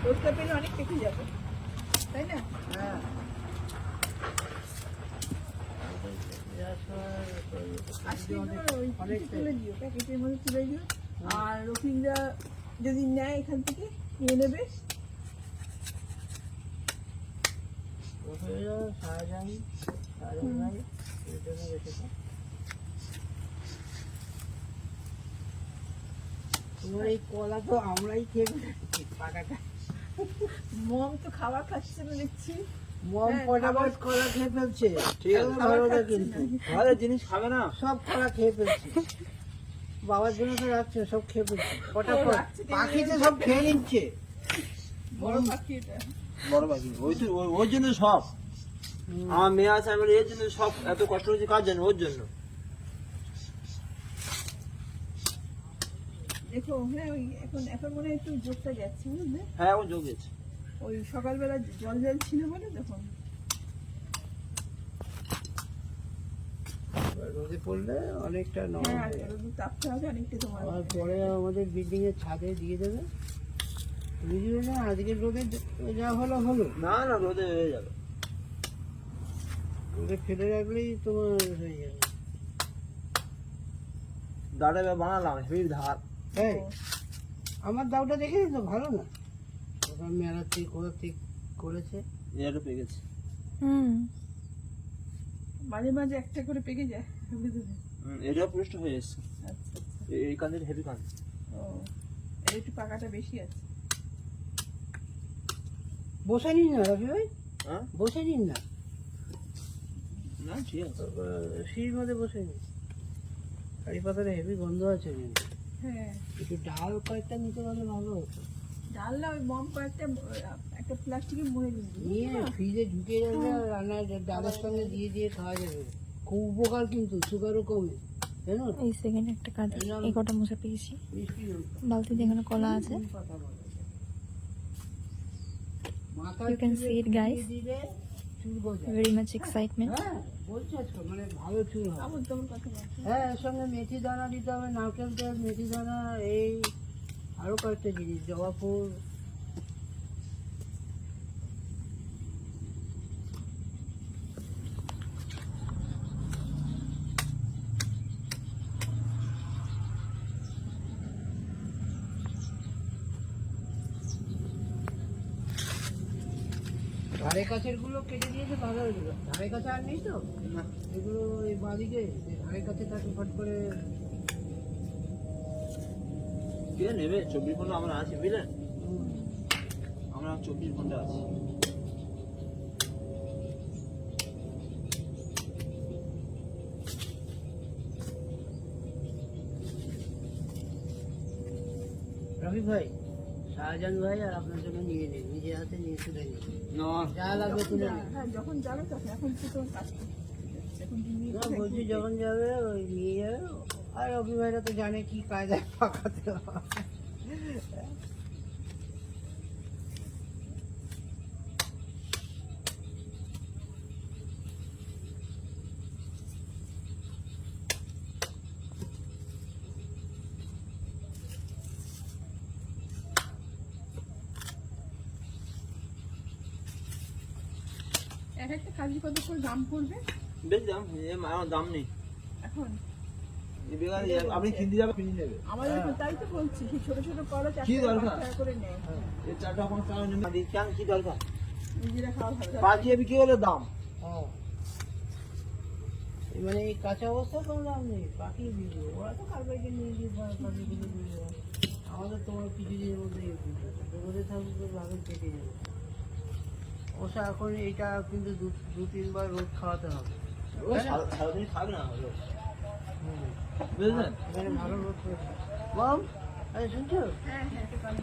রোজটা পেলে অনেক পেকে যাবে, তাই না? হ্যাঁ, তুলে দিও, প্যাকেটের মধ্যে তুলে দিও। আর রফিকরা যদি নেয় এখান থেকে নিয়ে নেবে। তোমার এই কলা তো আমরাই খেয়ে ফেলেছি পাকাটা। মম তো খাবার খাচ্ছে না দেখছি। মম পটাপট কলা খেয়ে ফেলছে। ঠিক আছে, ভালো না কিন্তু ভালো জিনিস খাবে না, সব কলা খেয়ে ফেলছে। বাবার জন্য তো রাখছে, সব খেয়ে ফেলছে পটাপট। পাখিতে সব খেয়ে নিচ্ছে। বড় পাখি এটা। বড় পাখি ওই তো ওর জন্য সব। আমার মেয়ে আছে, আমি বলি এর জন্য সব এত কষ্ট হচ্ছে কার জন্য? ওর জন্য। দেখো, হ্যাঁ ওই এখন মনে হয় একটু জোরটা যাচ্ছে, বুঝলে? হ্যাঁ ও যোগ গেছে। ওই সকালবেলা জল ছিল বলে তখন। রোদে পড়লে অনেকটা নরম হ্যাঁ, হয়ে যাবে। রোদে তাপতে হবে অনেকটা তোমার। আর পরে আমাদের বিল্ডিং এর ছাদে দিয়ে দেবে, বুঝলি না? আজকে রোদে যা হলো হলো, না না, রোদে হয়ে যাবে। রোদে ফেলে রাখলেই তোমার হয়ে যাবে। দাঁড়া বানালাম হেভি ধার। হ্যাঁ, আমার দাওটা দেখে তো ভালো না, ওখানে মেলা থেকে কোথা থেকে করেছে। এটা পেয়ে গেছে। মাঝে মাঝে একটা করে পেকে যায়। এটা পুরুষ্ট হয়ে এসছে। আচ্ছা আচ্ছা। এই কান্দির হেভি কান্দ। ও, এর একটু পাকাটা বেশি আছে। বসে নিন না রবি ভাই, হ্যাঁ বসে নিন না, না ঠিক আছে। সিঁড়ির মধ্যে বসে নিন। কারি পাতার হেভি গন্ধ আছে কিন্তু। হ্যাঁ, একটু ডাল কয়েকটা নিতে পারলে ভালো হতো। ডাল না, ওই মম কয়েকটা একটা প্লাস্টিকে মুড়ে দিন। নিয়ে ফ্রিজে ঢুকিয়ে রাখলে রান্নার ডালের সঙ্গে দিয়ে দিয়ে খাওয়া যাবে। খুব উপকার কিন্তু, সুগারও কমে, জানো? এই সেকেন্ড একটা কাজ, এই কটা মুছে পেয়েছি। মিষ্টি লঙ্কা, বালতিতে এখানে কলা আছে। পাতা বলে। মাথায় You can চুলে see it, guys. দিয়ে দিলে চুল গজায়। Very much excitement. হ্যাঁ, বলছি আজকে মানে ভালো চুল হয়। আমার তেমন কথা বলছি। হ্যাঁ, এর সঙ্গে মেথি দানা দিতে হবে, নারকেল তেল, মেথি দানা, এই আরো কয়েকটা জিনিস, জবা ফুল। ধারে কাছের গুলো কেটে দিয়েছে, ভালো হয়েছিল। ধারে কাছে আর নেই তো এগুলো, এই বাদিকে ধারে কাছে তাকে ফট করে। কে নেবে? 24 ঘন্টা আমরা আছি, বুঝলেন? আমরা 24 ঘন্টা আছি। রফিক ভাই, শাহজাহান ভাই আর আপনার জন্য নিয়ে নিন, নিজের হাতে নিয়ে তুলে নিন, না যা লাগবে তুলে নিন। হ্যাঁ, যখন যাবে তখন। এখন তো তোমার কাজ করতে হবে। এখন তুমি না, বলছি যখন যাবে ওই নিয়ে যাবে। আর রফি ভাইরা তো জানে কি কায়দায় পাকাতে হয়। এক একটা কাজী কত করে দাম পড়বে বেশ দাম, আমার দাম নেই এখন? আপনি কিনতে যাবেন, কিনে নেবে। আমাদের তো তাই তো বলছি, সেই ছোট ছোট কলা 4 কি টাকা দরকার? 5 টাকা করে নেয়। এই 4-5 টাকা নেবে, কেন কি দরকার? নিজেরা খাওয়া ভালো। পাঠিয়ে বিক্রি হলে দাম। হ্যাঁ, মানে এই কাঁচা অবস্থা কোনো দাম নেই, পাখি বিক্রি, ওরা তো কালকে নিয়ে গিয়ে পাখি বিক্রি করে দেবে। আমাদের তোমার কিছু দিনের মধ্যে রোদে থাকবে তো ভালো কেটে যাবে। অবশ্য এখন এইটা কিন্তু 2-3 বার রোদ খাওয়াতে হবে। সারাদিন খাবে না হুম, বুঝলেন? এখানে ভালো রোদ পড়েছে। মম, আরে শুনছো? হ্যাঁ হ্যাঁ, একটা কাজ